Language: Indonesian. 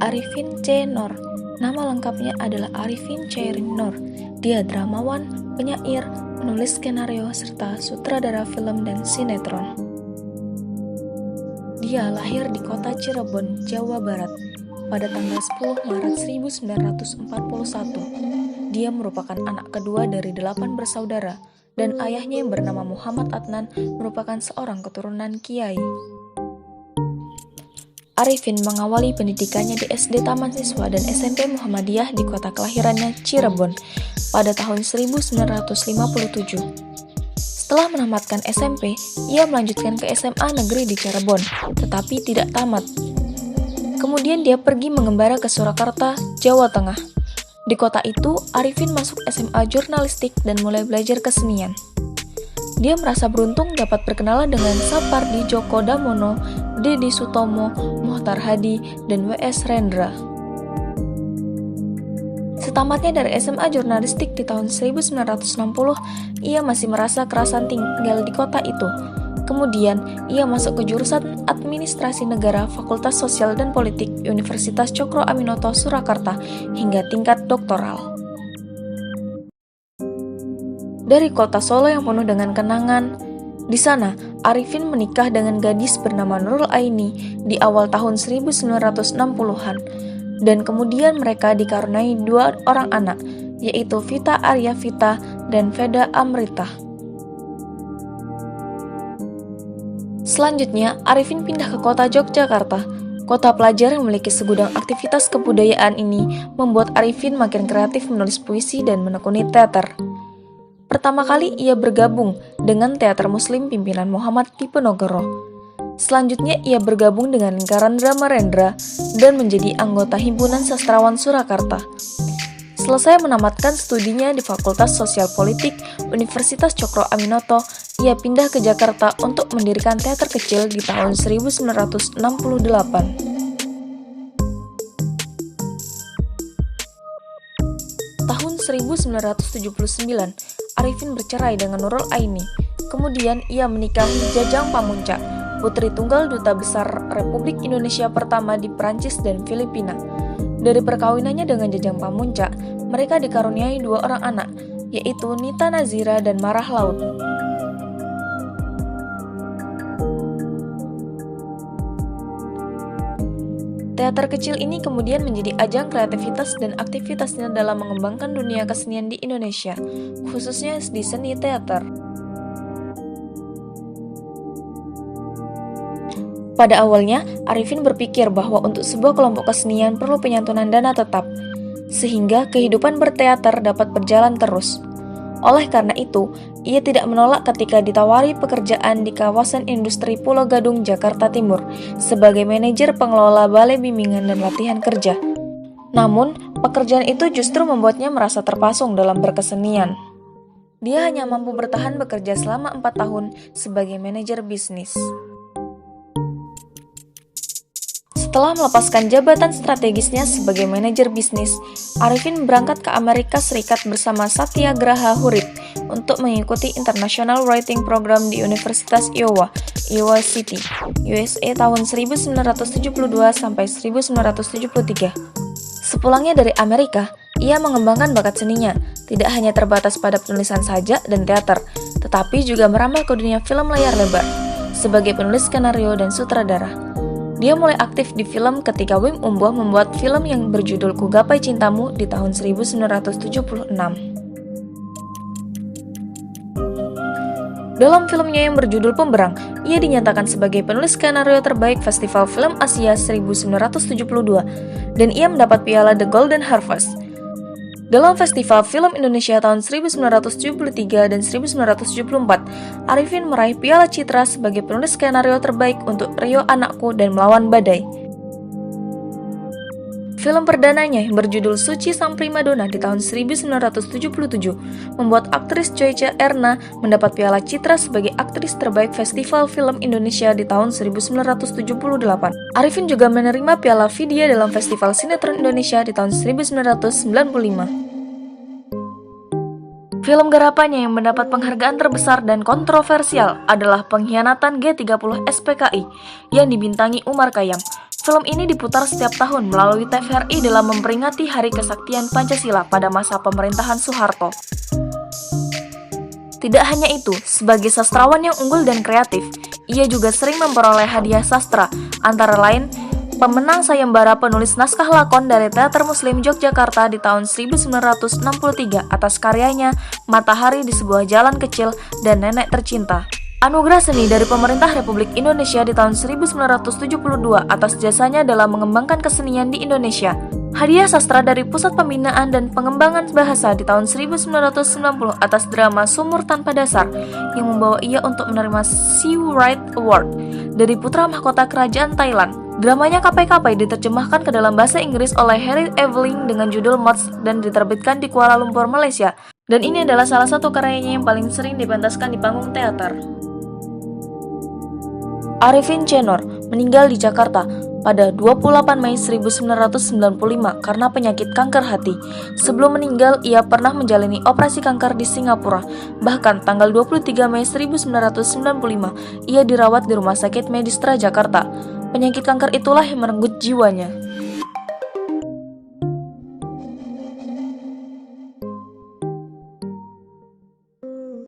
Arifin C. Noor. Nama lengkapnya adalah Arifin Chairin Noor. Dia dramawan, penyair, penulis skenario, serta sutradara film dan sinetron. Dia lahir di kota Cirebon, Jawa Barat, pada tanggal 10 Maret 1941. Dia merupakan anak kedua dari 8 bersaudara, dan ayahnya yang bernama Muhammad Adnan merupakan seorang keturunan kiai. Arifin mengawali pendidikannya di SD Taman Siswa dan SMP Muhammadiyah di kota kelahirannya Cirebon pada tahun 1957. Setelah menamatkan SMP, ia melanjutkan ke SMA negeri di Cirebon, tetapi tidak tamat. Kemudian dia pergi mengembara ke Surakarta, Jawa Tengah. Di kota itu, Arifin masuk SMA Jurnalistik dan mulai belajar kesenian. Dia merasa beruntung dapat berkenalan dengan Sapardi Djoko Damono, Deddy Sutomo, Mohtar Hadi, dan W.S. Rendra. Setamatnya dari SMA Jurnalistik di tahun 1960, ia masih merasa kerasan tinggal di kota itu. Kemudian, ia masuk ke jurusan Administrasi Negara Fakultas Sosial dan Politik Universitas Cokro Aminoto Surakarta hingga tingkat doktoral. Dari kota Solo yang penuh dengan kenangan, di sana Arifin menikah dengan gadis bernama Nurul Aini di awal tahun 1960-an, dan kemudian mereka dikaruniai 2 orang anak, yaitu Vita Arya Vita dan Veda Amrita. Selanjutnya, Arifin pindah ke kota Yogyakarta. Kota pelajar yang memiliki segudang aktivitas kebudayaan ini membuat Arifin makin kreatif menulis puisi dan menekuni teater. Pertama kali ia bergabung dengan Teater Muslim pimpinan Muhammad Diponegoro. Selanjutnya ia bergabung dengan lingkaran drama Rendra dan menjadi anggota Himpunan Sastrawan Surakarta. Selesai menamatkan studinya di Fakultas Sosial Politik Universitas Cokro Aminoto, ia pindah ke Jakarta untuk mendirikan teater kecil di tahun 1968. Tahun 1979, Arifin bercerai dengan Nurul Aini. Kemudian ia menikahi Jajang Pamuntjak, putri tunggal Duta Besar Republik Indonesia pertama di Prancis dan Filipina. Dari perkawinannya dengan Jajang Pamuntjak, mereka dikaruniai 2 orang anak, yaitu Nita Nazira dan Marah Laut. Teater kecil ini kemudian menjadi ajang kreativitas dan aktivitasnya dalam mengembangkan dunia kesenian di Indonesia, khususnya di seni teater. Pada awalnya, Arifin berpikir bahwa untuk sebuah kelompok kesenian perlu penyantunan dana tetap, sehingga kehidupan berteater dapat berjalan terus. Oleh karena itu, ia tidak menolak ketika ditawari pekerjaan di kawasan industri Pulau Gadung, Jakarta Timur, sebagai manajer pengelola balai bimbingan dan latihan kerja. Namun, pekerjaan itu justru membuatnya merasa terpasung dalam berkesenian. Dia hanya mampu bertahan bekerja selama 4 tahun sebagai manajer bisnis. Setelah melepaskan jabatan strategisnya sebagai manajer bisnis, Arifin berangkat ke Amerika Serikat bersama Satyagraha Hurip untuk mengikuti International Writing Program di Universitas Iowa City, USA tahun 1972 sampai 1973. Sepulangnya dari Amerika, ia mengembangkan bakat seninya, tidak hanya terbatas pada penulisan saja dan teater, tetapi juga merambah ke dunia film layar lebar, sebagai penulis skenario dan sutradara. Dia mulai aktif di film ketika Wim Umboh membuat film yang berjudul Ku Gapai Cintamu di tahun 1976. Dalam filmnya yang berjudul Pemberang, ia dinyatakan sebagai penulis skenario terbaik Festival Film Asia 1972, dan ia mendapat piala The Golden Harvest. Dalam Festival Film Indonesia tahun 1973 dan 1974, Arifin meraih Piala Citra sebagai penulis skenario terbaik untuk Rio Anakku dan Melawan Badai. Film perdananya yang berjudul Suci Sang Primadona di tahun 1977 membuat aktris Joyce Erna mendapat Piala Citra sebagai aktris terbaik Festival Film Indonesia di tahun 1978. Arifin juga menerima Piala Vidya dalam Festival Sinetron Indonesia di tahun 1995. Film garapannya yang mendapat penghargaan terbesar dan kontroversial adalah Pengkhianatan G30 SPKI yang dibintangi Umar Khayyam. Film ini diputar setiap tahun melalui TVRI dalam memperingati Hari Kesaktian Pancasila pada masa pemerintahan Soeharto. Tidak hanya itu, sebagai sastrawan yang unggul dan kreatif, ia juga sering memperoleh hadiah sastra, antara lain pemenang sayembara penulis naskah lakon dari Teater Muslim Yogyakarta di tahun 1963 atas karyanya Matahari di Sebuah Jalan Kecil dan Nenek Tercinta. Anugerah Seni dari Pemerintah Republik Indonesia di tahun 1972 atas jasanya dalam mengembangkan kesenian di Indonesia. Hadiah sastra dari Pusat Pembinaan dan Pengembangan Bahasa di tahun 1990 atas drama Sumur Tanpa Dasar yang membawa ia untuk menerima Sea Right Award dari Putra Mahkota Kerajaan Thailand. Dramanya Kapai-Kapai diterjemahkan ke dalam bahasa Inggris oleh Harry Eveling dengan judul Mods dan diterbitkan di Kuala Lumpur, Malaysia. Dan ini adalah salah satu karyanya yang paling sering dipentaskan di panggung teater. Arifin Cenor meninggal di Jakarta pada 28 Mei 1995 karena penyakit kanker hati. Sebelum meninggal, ia pernah menjalani operasi kanker di Singapura. Bahkan tanggal 23 Mei 1995, ia dirawat di Rumah Sakit Medistra Jakarta. Penyakit kanker itulah yang merenggut jiwanya.